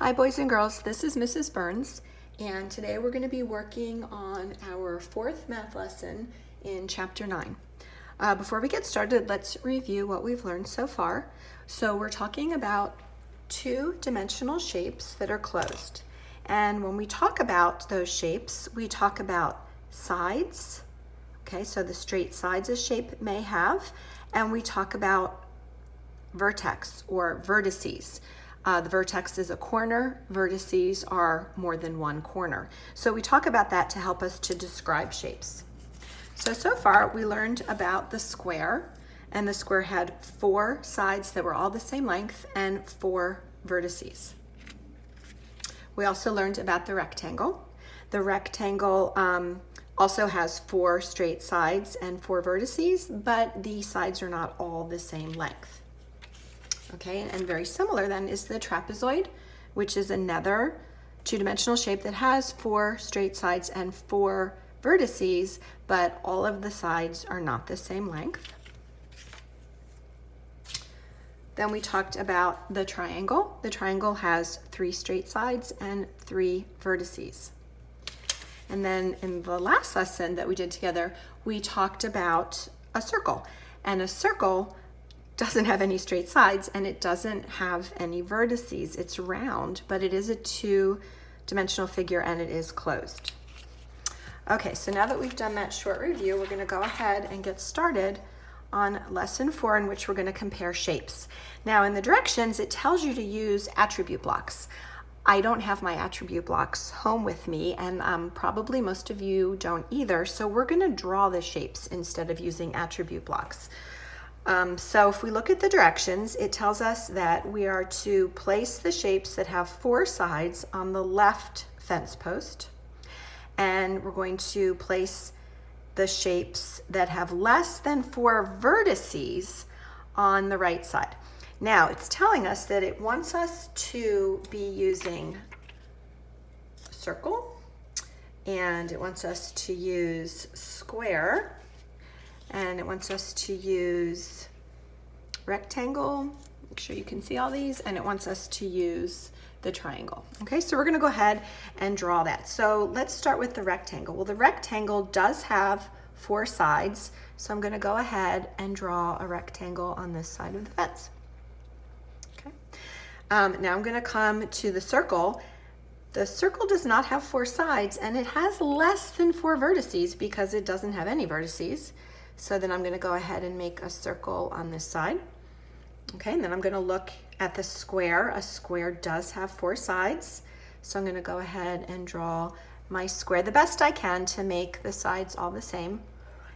Hi boys and girls, this is Mrs. Burns, and today we're going to be working on our fourth math lesson in chapter 9. Before we get started, let's review what we've learned so far. So we're talking about two-dimensional shapes that are closed. And when we talk about those shapes, we talk about sides, okay, so the straight sides a shape may have, and we talk about vertex or vertices. The vertex is a corner, vertices are more than one corner. So we talk about that to help us to describe shapes. So far we learned about the square, and the square had four sides that were all the same length and four vertices. We also learned about the rectangle. The rectangle also has four straight sides and four vertices, but the sides are not all the same length. Okay, and very similar then is the trapezoid, which is another two-dimensional shape that has four straight sides and four vertices, but all of the sides are not the same length. Then we talked about the triangle. The triangle has three straight sides and three vertices. And then in the last lesson that we did together, we talked about a circle. And a circle doesn't have any straight sides and it doesn't have any vertices. It's round, but it is a two-dimensional figure and it is closed. Okay, so now that we've done that short review, we're going to go ahead and get started on lesson 4, in which we're going to compare shapes. Now in the directions, it tells you to use attribute blocks. I don't have my attribute blocks home with me, and probably most of you don't either, so we're going to draw the shapes instead of using attribute blocks. So if we look at the directions, it tells us that we are to place the shapes that have four sides on the left fence post, and we're going to place the shapes that have less than four vertices on the right side. Now it's telling us that it wants us to be using circle, and it wants us to use square, and it wants us to use rectangle, make sure you can see all these, and it wants us to use the triangle. Okay, so we're going to go ahead and draw that. So let's start with the rectangle. Well, the rectangle does have four sides, so I'm going to go ahead and draw a rectangle on this side of the fence. Okay, now I'm going to come to the circle. The circle does not have four sides, and it has less than four vertices because it doesn't have any vertices. So then I'm going to go ahead and make a circle on this side. Okay, and then I'm going to look at the square. A square does have four sides. So I'm going to go ahead and draw my square the best I can to make the sides all the same.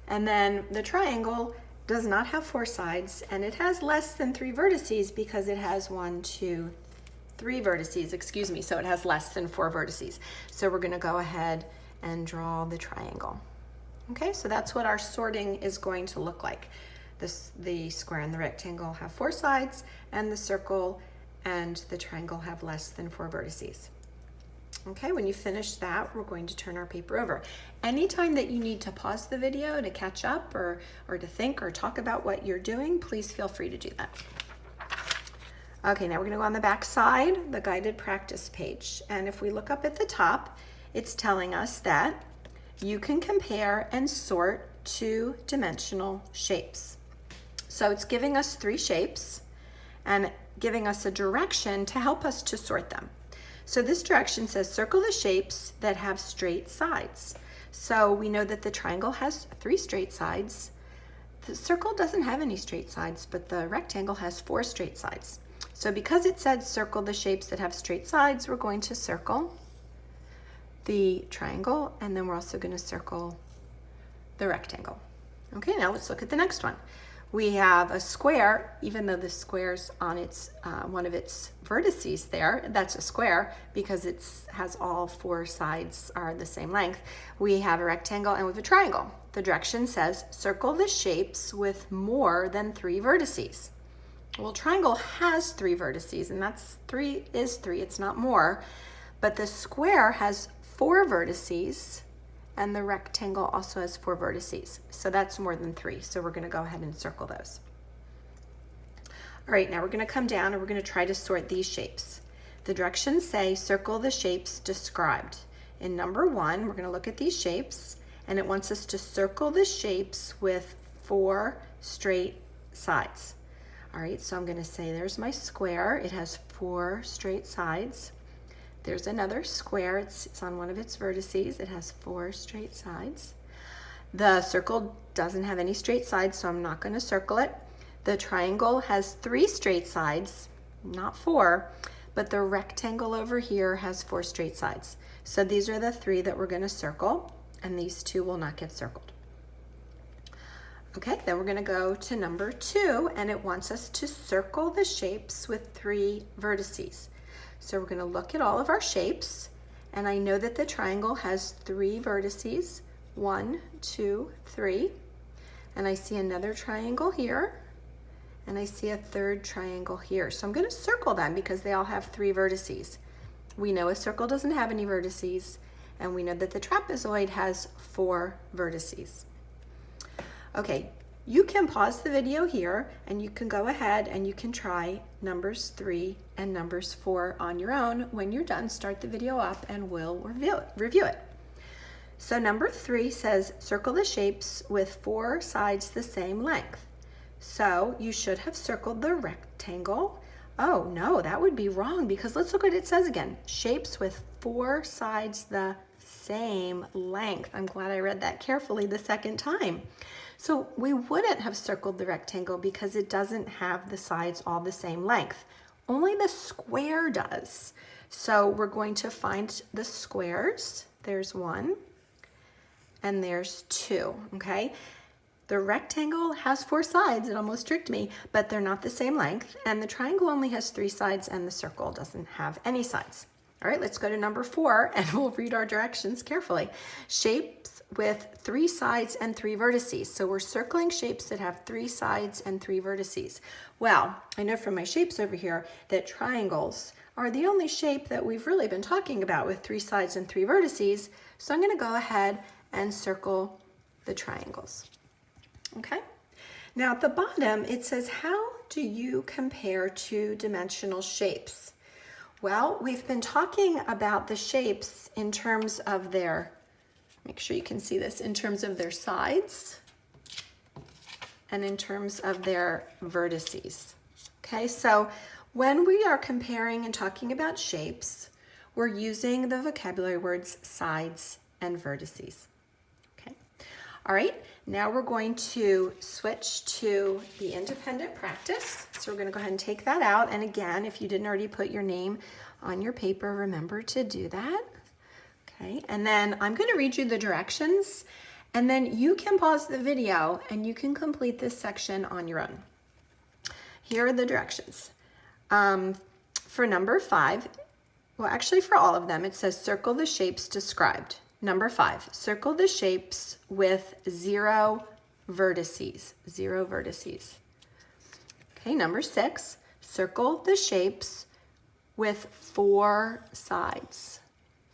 And then the triangle does not have four sides, and it has less than three vertices because it has three vertices, excuse me. So it has less than four vertices. So we're going to go ahead and draw the triangle. Okay, so that's what our sorting is going to look like. The square and the rectangle have four sides, and the circle and the triangle have less than four vertices. Okay, when you finish that, we're going to turn our paper over. Anytime that you need to pause the video to catch up or to think or talk about what you're doing, please feel free to do that. Okay, now we're going to go on the back side, the guided practice page. And if we look up at the top, it's telling us that you can compare and sort two-dimensional shapes. So it's giving us three shapes and giving us a direction to help us to sort them. So this direction says circle the shapes that have straight sides. So we know that the triangle has three straight sides. The circle doesn't have any straight sides, but the rectangle has four straight sides. So because it said circle the shapes that have straight sides, we're going to circle the triangle, and then we're also going to circle the rectangle. Okay, now let's look at the next one. We have a square. Even though the square's on its one of its vertices there, that's a square because it has all four sides are the same length. We have a rectangle and we have a triangle. The direction says circle the shapes with more than three vertices. Well, triangle has three vertices, and that's three, it's not more, but the square has four vertices, and the rectangle also has four vertices. So that's more than three. So we're going to go ahead and circle those. All right, now we're going to come down and we're going to try to sort these shapes. The directions say circle the shapes described. In number 1, we're going to look at these shapes, and it wants us to circle the shapes with 4 straight sides. All right, so I'm going to say there's my square. It has 4 straight sides. There's another square. It's on one of its vertices. It has 4 straight sides. The circle doesn't have any straight sides, so I'm not going to circle it. The triangle has 3 straight sides, not 4, but the rectangle over here has 4 straight sides. So these are the 3 that we're going to circle, and these 2 will not get circled. Okay, then we're going to go to number 2, and it wants us to circle the shapes with 3 vertices. So we're going to look at all of our shapes, and I know that the triangle has 3 vertices, 1, 2, 3, and I see another triangle here, and I see a third triangle here. So I'm going to circle them because they all have 3 vertices. We know a circle doesn't have any vertices, and we know that the trapezoid has 4 vertices. Okay, you can pause the video here, and you can go ahead and you can try numbers 3 and numbers 4 on your own. When you're done, start the video up and we'll review it. So number 3 says circle the shapes with 4 sides the same length. So you should have circled the rectangle. Oh no, that would be wrong because let's look what it says again. Shapes with 4 sides the same length. I'm glad I read that carefully the second time. So we wouldn't have circled the rectangle because it doesn't have the sides all the same length. Only the square does. So we're going to find the squares. There's 1 and there's 2, okay? The rectangle has 4 sides, it almost tricked me, but they're not the same length, and the triangle only has 3 sides and the circle doesn't have any sides. All right, let's go to number 4 and we'll read our directions carefully. Shapes with 3 sides and 3 vertices. So we're circling shapes that have 3 sides and 3 vertices. Well, I know from my shapes over here that triangles are the only shape that we've really been talking about with 3 sides and 3 vertices. So I'm going to go ahead and circle the triangles. Okay, now at the bottom it says, how do you compare 2-dimensional shapes? Well, we've been talking about the shapes in terms of their, make sure you can see this, in terms of their sides and in terms of their vertices. Okay, so when we are comparing and talking about shapes, we're using the vocabulary words sides and vertices. Okay, all right. Now we're going to switch to the independent practice. So we're going to go ahead and take that out. And again, if you didn't already put your name on your paper, remember to do that. Okay, and then I'm going to read you the directions, and then you can pause the video and you can complete this section on your own. Here are the directions. For number 5, well, actually for all of them, it says circle the shapes described. Number 5, circle the shapes with 0 vertices, 0 vertices. Okay, number 6, circle the shapes with 4 sides,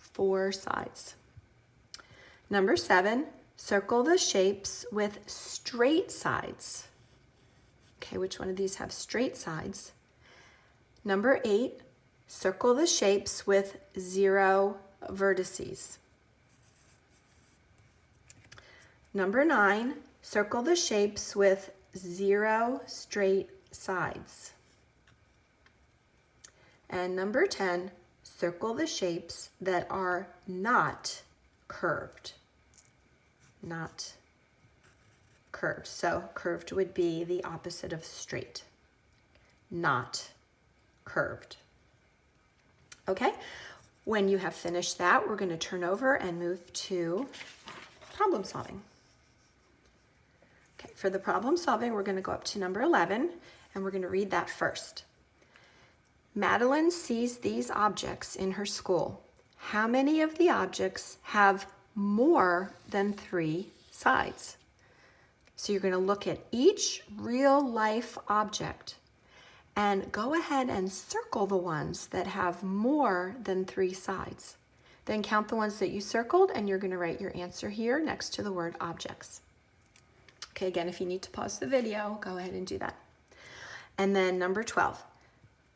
4 sides. Number 7, circle the shapes with straight sides. Okay, which one of these have straight sides? Number 8, circle the shapes with 0 vertices. Number 9, circle the shapes with 0 straight sides. And number 10, circle the shapes that are not curved. Not curved. So curved would be the opposite of straight. Not curved. Okay, when you have finished that, we're going to turn over and move to problem solving. Okay, for the problem solving, we're going to go up to number 11, and we're going to read that first. Madeline sees these objects in her school. How many of the objects have more than 3 sides? So you're going to look at each real life object and go ahead and circle the ones that have more than 3 sides. Then count the ones that you circled, and you're going to write your answer here next to the word objects. Okay, again, if you need to pause the video, go ahead and do that. And then number 12,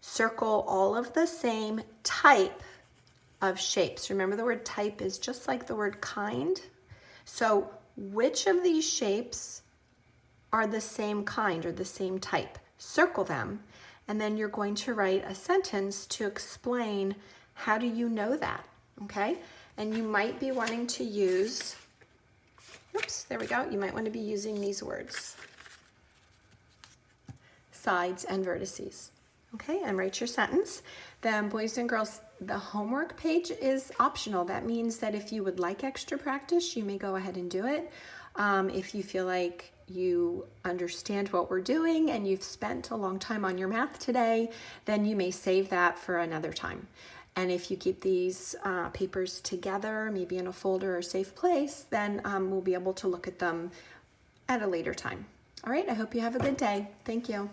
circle all of the same type of shapes. Remember, the word type is just like the word kind. So which of these shapes are the same kind or the same type? Circle them, and then you're going to write a sentence to explain how do you know that, okay? And you might be wanting to use, oops, there we go. You might want to be using these words: sides and vertices. Okay, and write your sentence. Then boys and girls, the homework page is optional. That means that if you would like extra practice, you may go ahead and do it. If you feel like you understand what we're doing and you've spent a long time on your math today, then you may save that for another time. And if you keep these papers together, maybe in a folder or safe place, then we'll be able to look at them at a later time. All right, I hope you have a good day. Thank you.